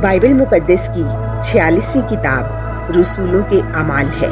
Bible مقدس کی 46ویں کتاب رسولوں کے اعمال ہے۔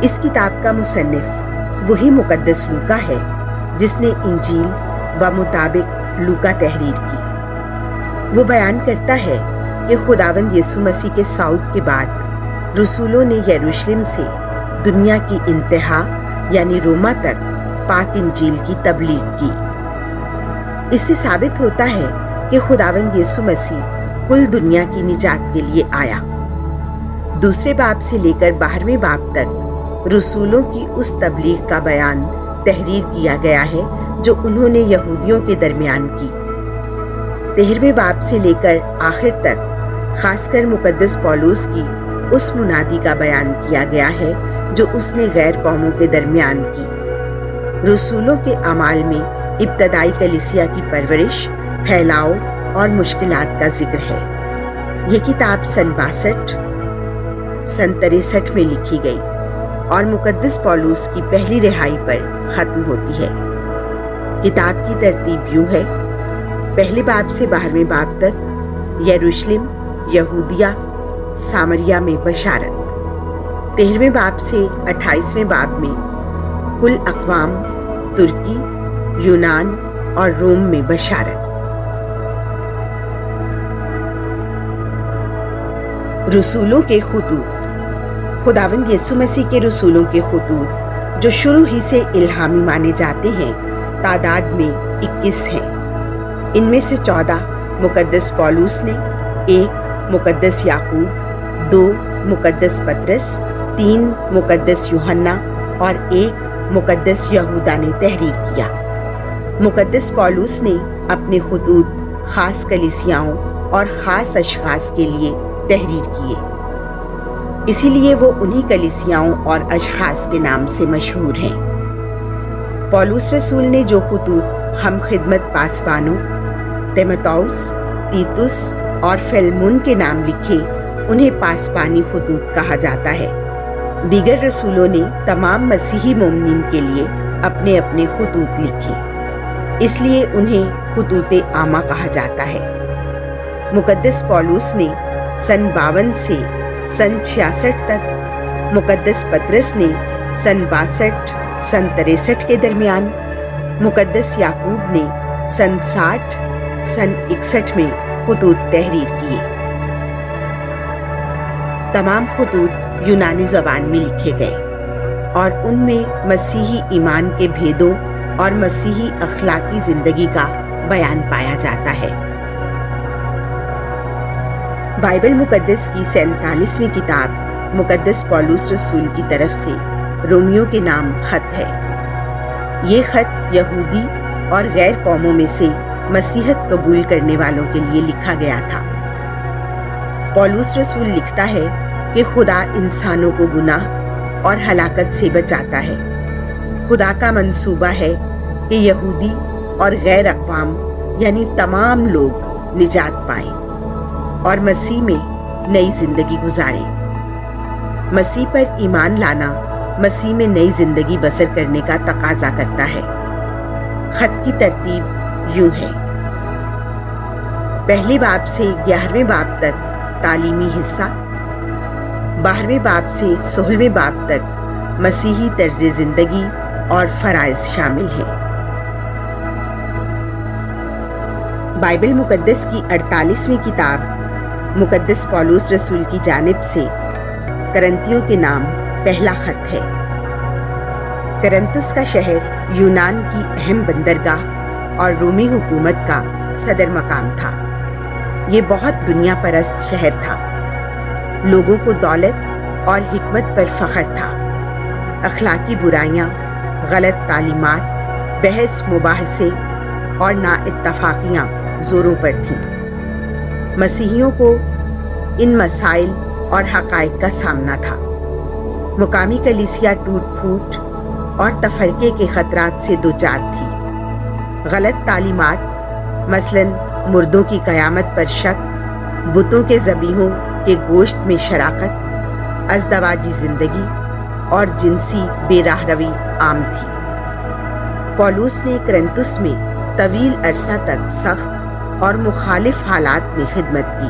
اس کتاب کا مصنف وہی مقدس لوکا ہے جس نے انجیل بمطابق لوکا تحریر کی۔ وہ بیان کرتا ہے کہ خداوند یسوع مسیح کے صعود کے بعد رسولوں نے یروشلم سے دنیا کی انتہا یعنی روما تک پاک انجیل کی تبلیغ کی۔ اس سے ثابت ہوتا ہے کہ خداوند یسوع مسیح کل دنیا کی نجات کے لیے آیا۔ دوسرے باب سے لے کر 12ویں باب تک رسولوں کی اس تبلیغ کا بیان تحریر کیا گیا ہے جو انہوں نے یہودیوں کے درمیان کی۔ 13ویں باب سے لے کر آخر تک خاص کر مقدس پولس کی اس منادی کا بیان کیا گیا ہے جو اس نے غیر قوموں کے درمیان کی۔ رسولوں کے اعمال میں ابتدائی کلیسیا کی پرورش، پھیلاؤ اور مشکلات کا ذکر ہے۔ یہ کتاب سن 63 میں لکھی گئی اور مقدس پولس کی پہلی رہائی پر ختم ہوتی ہے۔ کتاب کی ترتیب یوں ہے: پہلے باب سے 12ویں باب تک یروشلم، یہودیہ، سامریا میں بشارت۔ 13ویں باب سے 28ویں باب میں کل اقوام، ترکی، یونان اور روم میں بشارت۔ رسولوں کے خطوط۔ خداوند یسوع مسیح کے رسولوں کے خطوط جو شروع ہی سے الہامی مانے جاتے ہیں تعداد میں 21 ہیں۔ ان میں سے 14 مقدس پولس نے، 1 مقدس یعقوب، 2 مقدس پطرس، 3 مقدس یوحنا اور 1 مقدس یہودا نے تحریر کیا۔ مقدس پولس نے اپنے خطوط خاص کلیسیاؤں اور خاص اشخاص کے لیے تحریر کیے، اسی لیے وہ انہی کلیسیاؤں اور اشخاص کے نام سے مشہور ہیں۔ پولس رسول نے جو خطوط ہم خدمت پاسبانوں تیموتھوس، تیتس اور فیلمون کے نام لکھے انہیں پاسبانی خطوط کہا جاتا ہے۔ دیگر رسولوں نے تمام مسیحی مومنین کے لیے اپنے اپنے خطوط لکھے، اس لیے انہیں خطوط عامہ کہا جاتا ہے۔ مقدس پولس نے سن 52 سے سن 66 تک، مقدس پطرس نے سن 62 سن 63 کے درمیان، مقدس یعقوب نے سن 60 سن 61 میں خطوط تحریر کیے۔ تمام خطوط یونانی زبان میں لکھے گئے اور ان میں مسیحی ایمان کے بھیدوں اور مسیحی اخلاقی زندگی کا بیان پایا جاتا ہے۔ بائبل مقدس کی 47ویں کتاب مقدس پولس رسول کی طرف سے رومیوں کے نام خط ہے۔ یہ خط یہودی اور غیر قوموں میں سے مسیحت قبول کرنے والوں کے لیے لکھا گیا تھا۔ پولس رسول لکھتا ہے کہ خدا انسانوں کو گناہ اور ہلاکت سے بچاتا ہے۔ خدا کا منصوبہ ہے کہ یہودی اور غیر اقوام یعنی تمام لوگ نجات پائیں اور مسیح میں نئی زندگی گزاریں۔ مسیح پر ایمان لانا مسیح میں نئی زندگی بسر کرنے کا تقاضا کرتا ہے۔ خط کی ترتیب یوں ہے: پہلے باب سے 11ویں باب تک تعلیمی حصہ، 12ویں باب سے 16ویں باب تک مسیحی طرز زندگی اور فرائض شامل ہیں۔ بائبل مقدس کی 48ویں کتاب مقدس پولس رسول کی جانب سے کرنتیوں کے نام پہلا خط ہے۔ کرنتس کا شہر یونان کی اہم بندرگاہ اور رومی حکومت کا صدر مقام تھا۔ یہ بہت دنیا پرست شہر تھا۔ لوگوں کو دولت اور حکمت پر فخر تھا۔ اخلاقی برائیاں، غلط تعلیمات، بحث مباحثے اور نااتفاقیاں زوروں پر تھیں۔ مسیحیوں کو ان مسائل اور حقائق کا سامنا تھا۔ مقامی کلیسیا ٹوٹ پھوٹ اور تفرقے کے خطرات سے دوچار تھی۔ غلط تعلیمات مثلاً مردوں کی قیامت پر شک، بتوں کے ذبیحوں کے گوشت میں شراکت، ازدواجی زندگی اور جنسی بے راہ روی عام تھی۔ پولس نے کرنتس میں طویل عرصہ تک سخت اور مخالف حالات میں خدمت کی۔